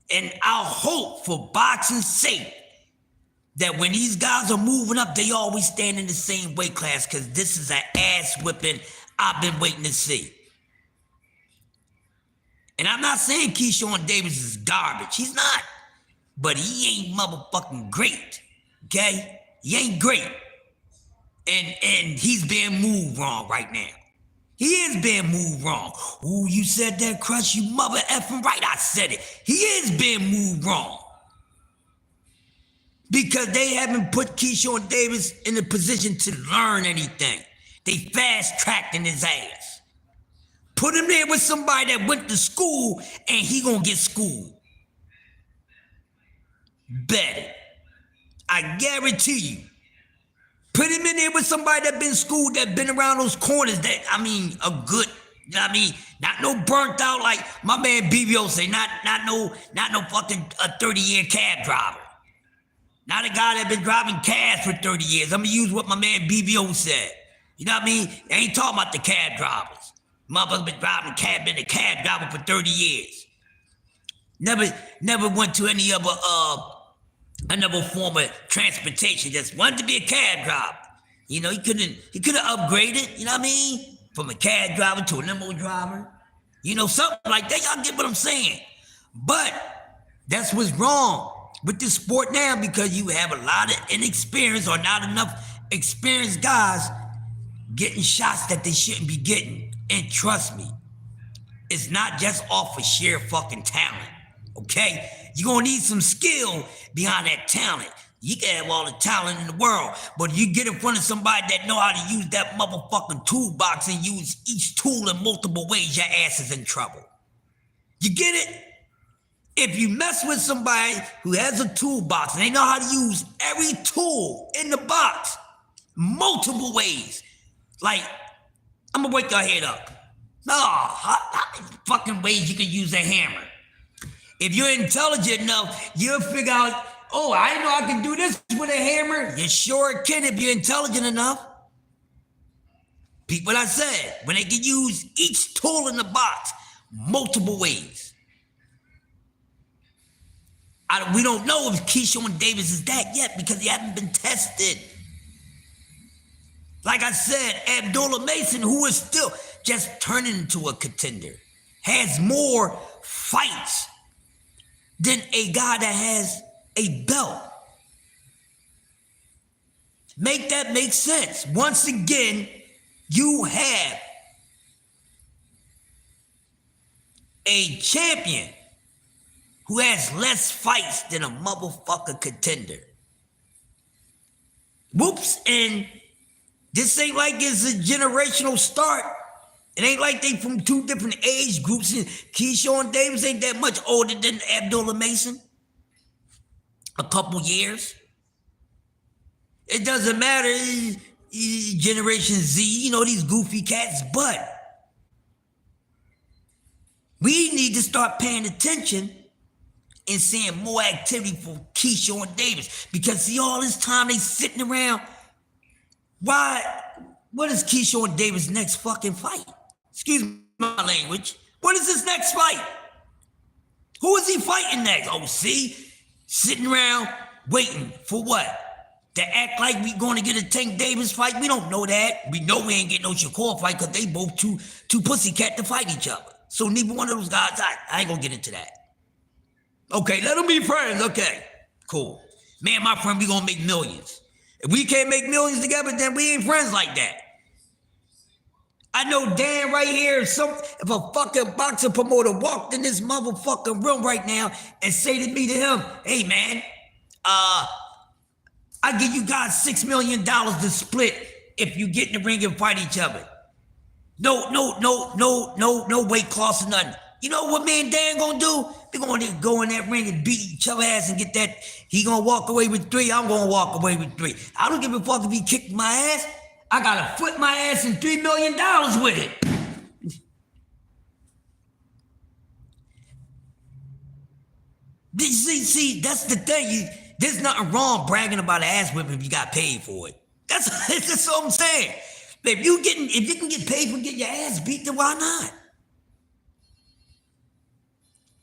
And I'll hope for boxing's sake that when these guys are moving up, they always stand in the same weight class, because this is an ass whipping I've been waiting to see. And I'm not saying Keyshawn Davis is garbage. He's not. But he ain't motherfucking great. Okay? He ain't great. And he's being moved wrong right now. He is being moved wrong. Ooh, you said that, Crush, you mother effing right. I said it. He is being moved wrong. Because they haven't put Keyshawn Davis in a position to learn anything. They fast-tracked in his ass. Put him there with somebody that went to school and he gonna get schooled. Bet it. I guarantee you. Put him in there with somebody that been schooled, that been around those corners, a good, not no burnt out like my man BBO say, not no fucking 30-year cab driver. Not a guy that been driving cabs for 30 years. I'm gonna use what my man BBO said. You know what I mean? I ain't talking about the cab drivers. Motherfucker been driving a cab, been a cab driver for 30 years. Never went to any other another form of transportation. Just wanted to be a cab driver. You know, he could have upgraded, you know what I mean? From a cab driver to a limo driver. You know, something like that. Y'all get what I'm saying? But that's what's wrong with this sport now, because you have a lot of inexperienced or not enough experienced guys getting shots that they shouldn't be getting. And trust me, it's not just off of sheer fucking talent, okay? You're gonna need some skill behind that talent. You can have all the talent in the world, but you get in front of somebody that know how to use that motherfucking toolbox and use each tool in multiple ways, your ass is in trouble. You get it? If you mess with somebody who has a toolbox and they know how to use every tool in the box, multiple ways, like, I'm gonna wake your head up. No, how many fucking ways you can use a hammer? If you're intelligent enough, you'll figure out, oh, I know I can do this with a hammer. You sure can if you're intelligent enough. Peep what I said, when they can use each tool in the box multiple ways. We don't know if Keyshawn Davis is that yet because he hasn't been tested. Like I said, Abdullah Mason, who is still just turning into a contender, has more fights than a guy that has a belt. Make that make sense. Once again, you have a champion who has less fights than a motherfucker contender. Whoops, and this ain't like it's a generational start. It ain't like they from two different age groups. Keyshawn Davis ain't that much older than Abdullah Mason. A couple years. It doesn't matter, Generation Z, you know, these goofy cats, but we need to start paying attention and seeing more activity for Keyshawn Davis, because see, all this time they sitting around. What is Keyshawn Davis' next fucking fight? Excuse my language. What is his next fight? Who is he fighting next? O.C. Sitting around waiting for what? To act like we going to get a Tank Davis fight? We don't know that. We know we ain't getting no Shakur fight because they both too pussycat to fight each other. So neither one of those guys, I ain't gonna get into that. Okay, let them be friends. Okay, cool. Man, my friend, we gonna make millions. If we can't make millions together, then we ain't friends like that. I know Dan right here, if a fucking boxer promoter walked in this motherfucking room right now and say to me, to him, hey man, I give you guys $6 million to split if you get in the ring and fight each other. No weight class or nothing. You know what me and Dan gonna do? We're gonna go in that ring and beat each other ass and get that. He gonna walk away with 3, I'm gonna walk away with 3. I don't give a fuck if he kicked my ass. I gotta foot my ass in $3 million with it. See, that's the thing. There's nothing wrong bragging about an ass whipping if you got paid for it. That's what I'm saying. If you can get paid for getting your ass beat, then why not?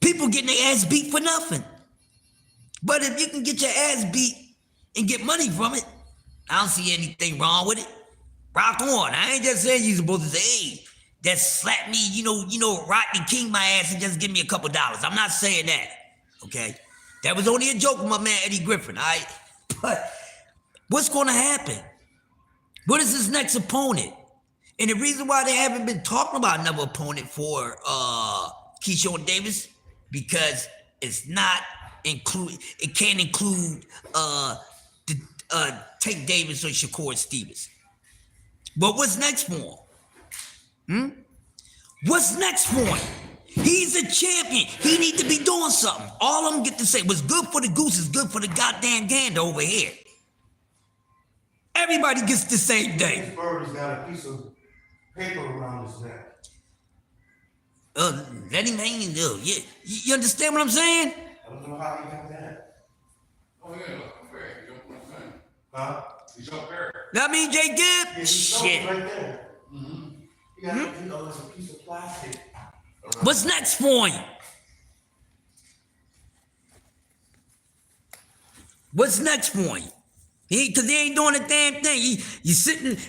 People getting their ass beat for nothing. But if you can get your ass beat and get money from it, I don't see anything wrong with it. Rock on. I ain't just saying you're supposed to say, hey, just slap me, you know, Rodney King my ass and just give me a couple dollars. I'm not saying that, okay? That was only a joke with my man Eddie Griffin, all right? But what's going to happen? What is his next opponent? And the reason why they haven't been talking about another opponent for Keyshawn Davis, because it's not include. It can't include Tank Davis or Shakur Stevens. But what's next for him? What's next for him? He's a champion. He need to be doing something. All of them get to say, what's good for the goose is good for the goddamn gander over here. Everybody gets the same thing. This bird has got a piece of paper around his neck. Let him hang in there. Yeah. You understand what I'm saying? I don't know how he got that. Oh yeah, look, fair. You don't know what I'm saying. Huh? He's up there. That mean Jay Gibb? Yeah, he's shit. right there. Mm-hmm. Yeah, you know, it's a piece of plastic. What's next for him? What's next for him? Cause he ain't doing a damn thing.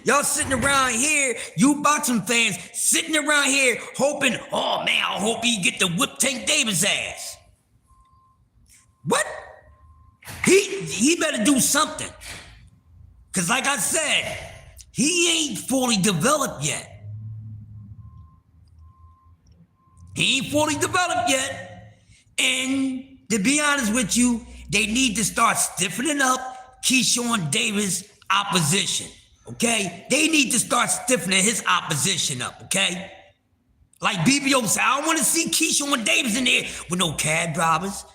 Y'all sitting around here, you boxing fans sitting around here hoping, oh man, I hope he get to whip Tank Davis ass. What? He better do something. Cause like I said, he ain't fully developed yet. He ain't fully developed yet. And to be honest with you, they need to start stiffening up Keyshawn Davis' opposition, okay? They need to start stiffening his opposition up, okay? Like BBO said, I don't want to see Keyshawn Davis in there with no cab drivers,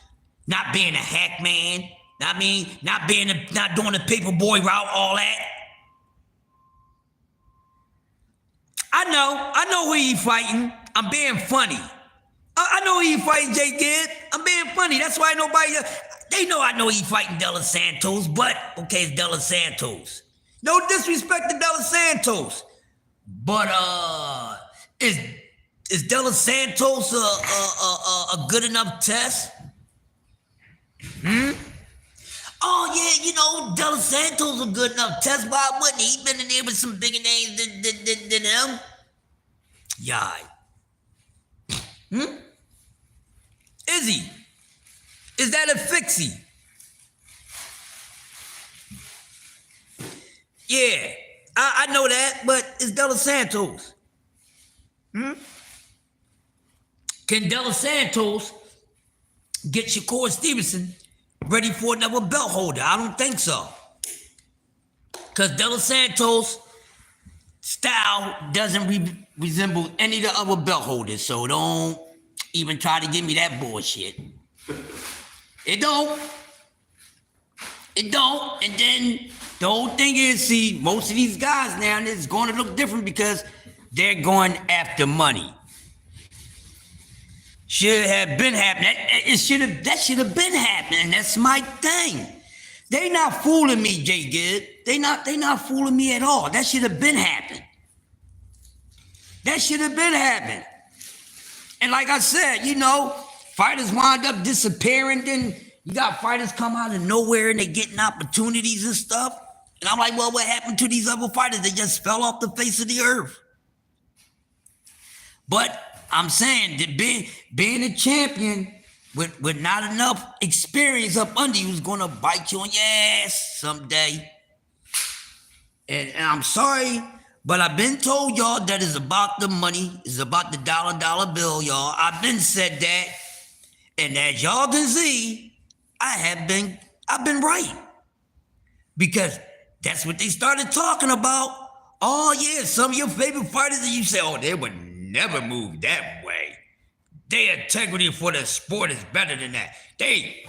not being a hack man, not doing the paper boy route, all that. I know who he fighting. I'm being funny. I know he fighting Jay Gibb. I'm being funny. That's why nobody. They know I know he fighting De Los Santos, but okay, it's De Los Santos. No disrespect to De Los Santos, but is De Los Santos a good enough test? Oh yeah, you know De Los Santos a good enough test. Why wouldn't he? He been in there with some bigger names than him. Yeah. Is he? Is that a fixie? Yeah, I know that, but it's De Los Santos. Can De Los Santos get Shakur Stevenson ready for another belt holder? I don't think so. Because De Los Santos' style doesn't resemble any of the other belt holders, so don't even try to give me that bullshit. It don't. And then the whole thing is, see, most of these guys now, it's going to look different because they're going after money. Should have been happening. That should have been happening. That's my thing. They not fooling me, Jay Gibb. They not fooling me at all. That should have been happening. That should have been happening. And like I said, you know, fighters wind up disappearing, then you got fighters come out of nowhere and they getting opportunities and stuff. And I'm like, well, what happened to these other fighters? They just fell off the face of the earth. But I'm saying that being a champion with not enough experience up under you is gonna bite you on your ass someday. And I'm sorry, but I've been told y'all that it's about the money, it's about the dollar bill, y'all. I've been said that. And as y'all can see, I've been right. Because that's what they started talking about. Oh yeah, some of your favorite fighters, and you say, oh, they would never move that way. Their integrity for the sport is better than that. They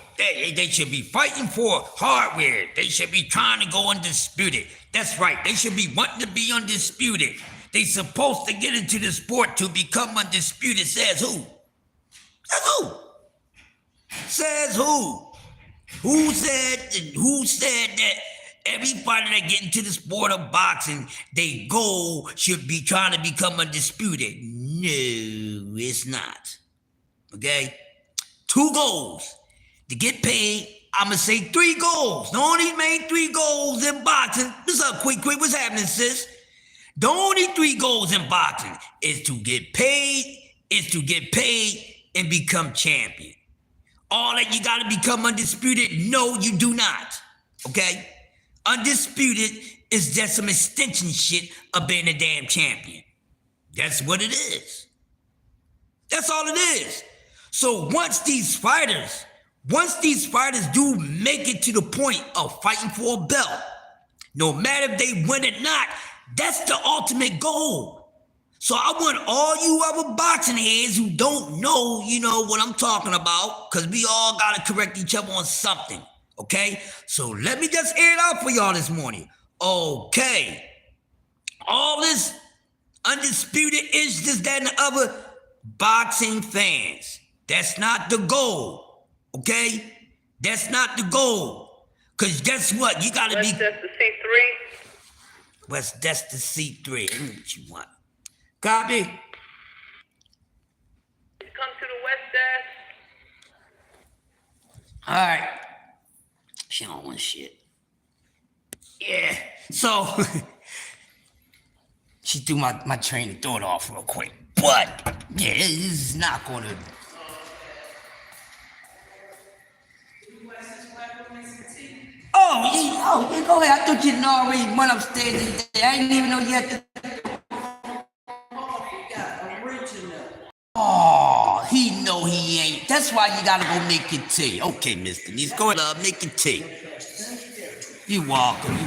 should be fighting for hardware. They should be trying to go undisputed. That's right. They should be wanting to be undisputed. They supposed to get into the sport to become undisputed. Says who? Says who? Says who? Who said that every fighter that get into the sport of boxing, their goal should be trying to become undisputed? No, it's not. Okay? 2 goals. To get paid, I'ma say 3 goals. The only main 3 goals in boxing. What's up, Quick? What's happening, sis? The only 3 goals in boxing is to get paid, and become champion. All that you gotta become undisputed? No, you do not. Okay? Undisputed is just some extension shit of being a damn champion. That's what it is. That's all it is. So once these fighters do make it to the point of fighting for a belt, no matter if they win or not, that's the ultimate goal. So I want all you other boxing heads who don't know, you know, what I'm talking about, because we all got to correct each other on something, okay? So let me just air it out for y'all this morning. Okay. All this undisputed is this, that, and the other boxing fans. That's not the goal, okay? That's not the goal. Because guess what? You got to be... That's the C3. That's the C3. What you want? Copy. Come to the West Desk. All right. She don't want shit. Yeah. So she threw my train of thought off real quick. But yeah, this is not gonna. Oh, yeah, go ahead. I thought you already went upstairs and I didn't even know you had to. Oh, he know he ain't. That's why you gotta go make your tea. Okay, Mr. Denise, go ahead, make your tea. You welcome.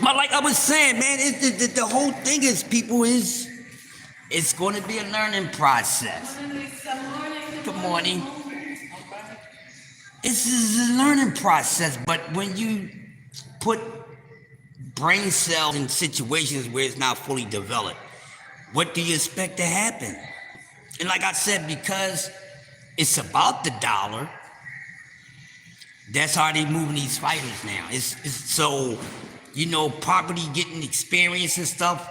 But like I was saying, man, the whole thing is, people, it's going to be a learning process. Good morning. This is a learning process, but when you put brain cells in situations where it's not fully developed, what do you expect to happen? And like I said, because it's about the dollar, that's how they moving these fighters now. It's so, property, getting experience and stuff,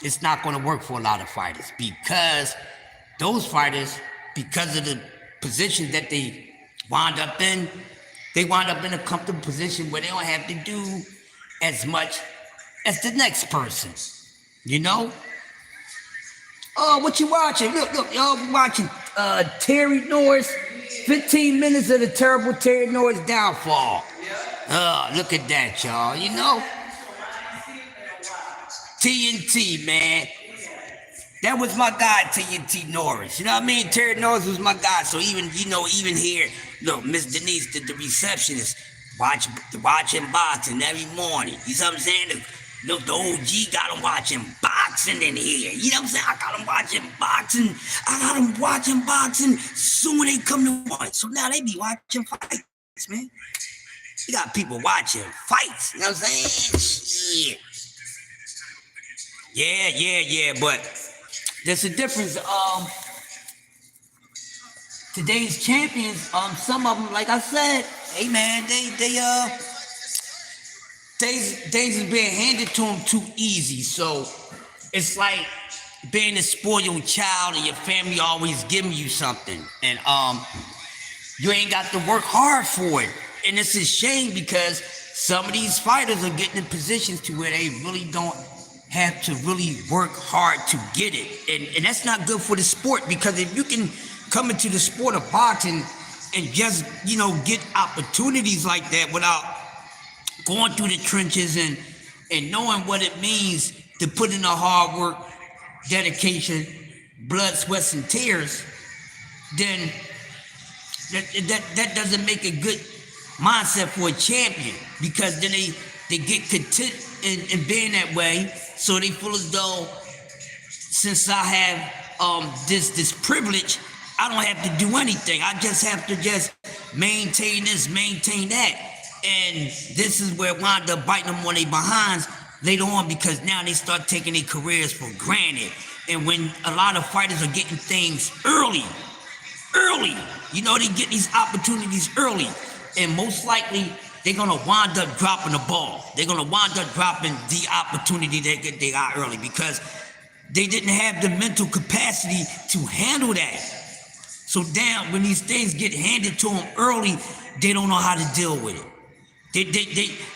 it's not going to work for a lot of fighters, because those fighters, because of the positions that they wind up in a comfortable position where they don't have to do as much as the next person, Oh, what you watching? Look, y'all watching Terry Norris, 15 minutes of the terrible Terry Norris downfall. Look at that, y'all, TNT, man. That was my guy, TNT Norris. You know what I mean? Terry Norris was my guy. So even here, look, Miss Denise, the receptionist, watching boxing every morning. You know what I'm saying? Look, the OG got him watching boxing in here. You know what I'm saying? I got him watching boxing. Soon when they come to one. So now they be watching fights, man. You got people watching fights. You know what I'm saying? Yeah, but there's a difference. Today's champions, some of them, like I said, hey man, things is being handed to them too easy. So it's like being a spoiled child and your family always giving you something, and you ain't got to work hard for it. And it's a shame, because some of these fighters are getting in positions to where they really don't have to really work hard to get it. And that's not good for the sport, because if you can come into the sport of boxing and just, get opportunities like that without going through the trenches and knowing what it means to put in the hard work, dedication, blood, sweat, and tears, then that doesn't make a good mindset for a champion, because then they get content in being that way. So they feel as though, since I have this privilege, I don't have to do anything. I just have to just maintain this, maintain that. And this is where it wind up biting them on their behinds later on, because now they start taking their careers for granted. And when a lot of fighters are getting things early, they get these opportunities early, and most likely they're gonna wind up dropping the ball. They're gonna wind up dropping the opportunity they got early, because they didn't have the mental capacity to handle that. So now, when these things get handed to them early, they don't know how to deal with it.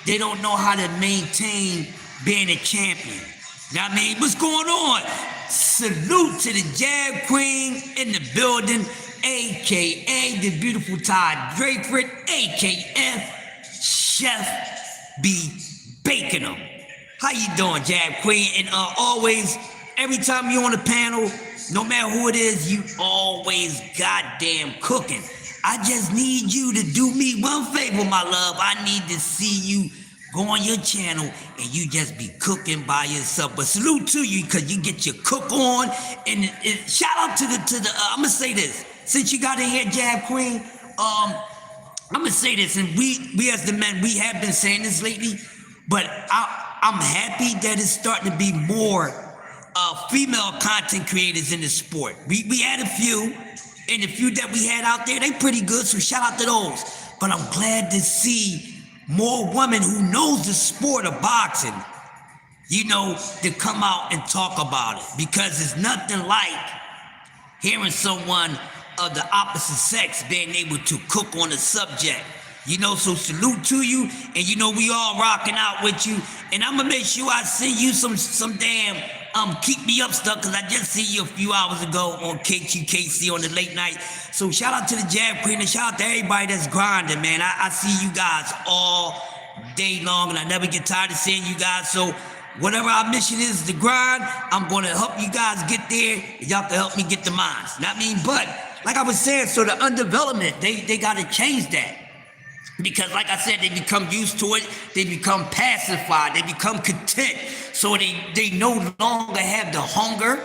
They don't know how to maintain being a champion. You know what I mean? What's going on? Salute to the Jab Queen in the building, aka the beautiful Todd Drayford, aka Chef B. Baking them. How you doing, Jab Queen? And always, every time you're on the panel, no matter who it is, you always goddamn cooking. I just need you to do me one favor, my love. I need to see you go on your channel and you just be cooking by yourself. But salute to you, because you get your cook on. And shout out to the I'm gonna say this, since you got in here, Jab Queen. I'm gonna say this, and we as the men, we have been saying this lately, but I'm happy that it's starting to be more female content creators in the sport. We had a few, and the few that we had out there, they pretty good, so shout out to those. But I'm glad to see more women who knows the sport of boxing you know, to come out and talk about it, because it's nothing like hearing someone of the opposite sex being able to cook on the subject. You know, so salute to you, and you know we all rocking out with you. And I'm gonna make sure I send you some damn keep me up stuff, cause I just see you a few hours ago on KTKC on the late night. So shout out to the Jab Queen and shout out to everybody that's grinding, man. I see you guys all day long, and I never get tired of seeing you guys. So whatever our mission is to grind, I'm gonna help you guys get there, and y'all can help me get the minds. Not mean, but like I was saying, so the undevelopment, they gotta change that. Because like I said, they become used to it, they become pacified, they become content, so they no longer have the hunger.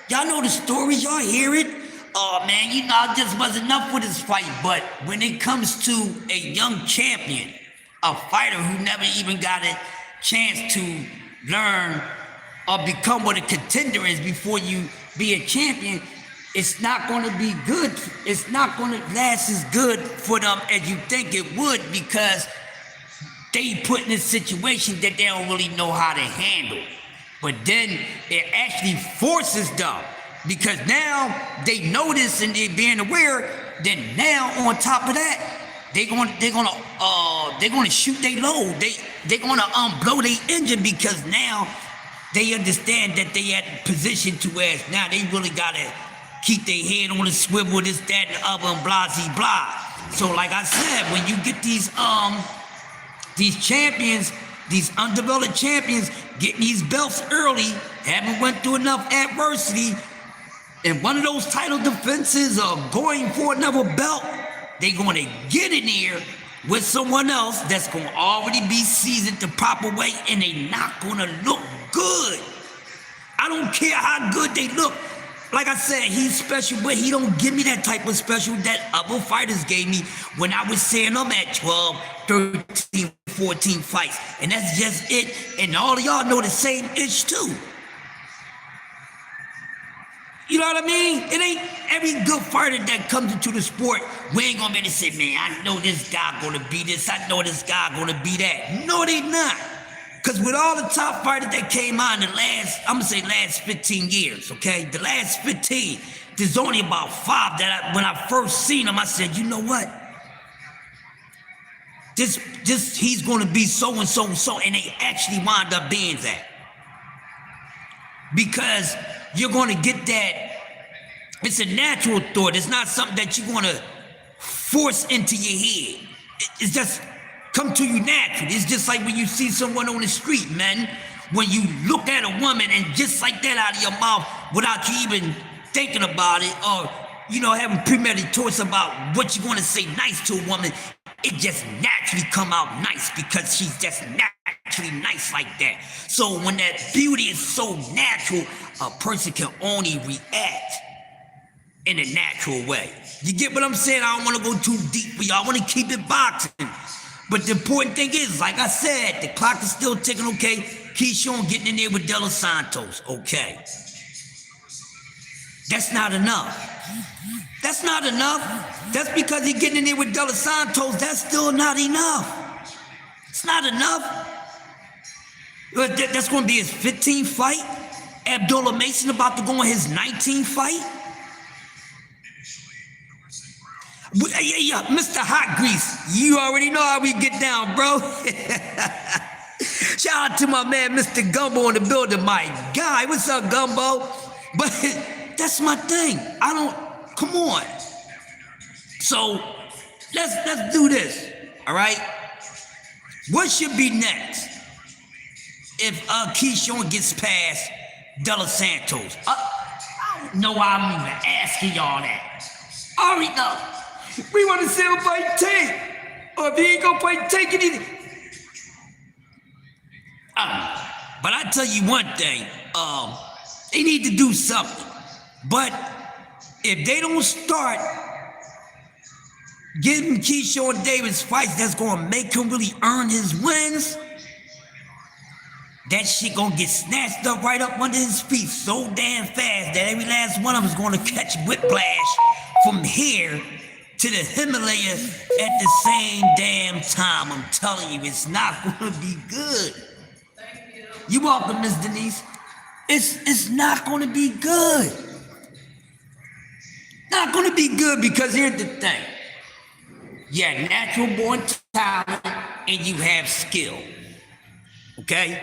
Y'all know the stories, y'all hear it. Oh man, you know, I just wasn't enough for this fight. But when it comes to a young champion, a fighter who never even got a chance to learn or become what a contender is before you be a champion, it's not going to be good. It's not going to last as good for them as you think it would, because they put in a situation that they don't really know how to handle. But then it actually forces them, because now they know this and they're being aware. Then now on top of that, they're gonna shoot their load. They're gonna blow their engine, because now they understand that they at position to where now they really gotta keep their head on the swivel, this, that, and the other, and blah, blah, blah. So like I said, when you get these champions, these undeveloped champions, getting these belts early, haven't went through enough adversity, and one of those title defenses or going for another belt, they're gonna get in there with someone else that's gonna already be seasoned the proper way, and they not gonna look good. I don't care how good they look. Like I said, he's special, but he don't give me that type of special that other fighters gave me when I was saying I'm at 12, 13, 14 fights. And that's just it. And all of y'all know the same ish too. You know what I mean? It ain't every good fighter that comes into the sport, we ain't gonna be able to say, man, I know this guy gonna be this, I know this guy gonna be that. No, they not. Because with all the top fighters that came out in the last 15 years, okay? The last 15, there's only about 5 that when I first seen them, I said, you know what? He's gonna be so and so and so, and they actually wound up being that. Because you're gonna get that, it's a natural thought, it's not something that you're gonna force into your head. It's just come to you naturally. It's just like when you see someone on the street, man. When you look at a woman and just like that out of your mouth without you even thinking about it or, you know, having premeditated thoughts about what you're going to say nice to a woman, it just naturally come out nice because she's just naturally nice like that. So when that beauty is so natural, a person can only react in a natural way. You get what I'm saying? I don't want to go too deep for y'all. I want to keep it boxing. But the important thing is, like I said, the clock is still ticking, okay? Keyshawn getting in there with De Los Santos, okay. That's not enough. That's not enough. That's because he's getting in there with De Los Santos, that's still not enough. It's not enough. That's going to be his 15th fight. Abdullah Mason about to go on his 19th fight. Yeah, Mr. Hot Grease, you already know how we get down, bro. Shout out to my man, Mr. Gumbo in the building, my guy. What's up, Gumbo? But that's my thing. Come on. So, let's do this, all right? What should be next if Keyshawn gets past De Los Santos? I don't know why I'm even asking y'all that. I already know. We want to see him fight Tank. Or if he ain't gonna fight Tank, it either. But I tell you one thing, they need to do something. But if they don't start giving Keyshawn Davis fights that's gonna make him really earn his wins, that shit gonna get snatched up right up under his feet so damn fast that every last one of them is gonna catch whiplash from here to the Himalaya at the same damn time. I'm telling you, it's not gonna be good. You welcome, Miss Denise. It's not going to be good. Not going to be good because here's the thing. You have natural born talent and you have skill. Okay?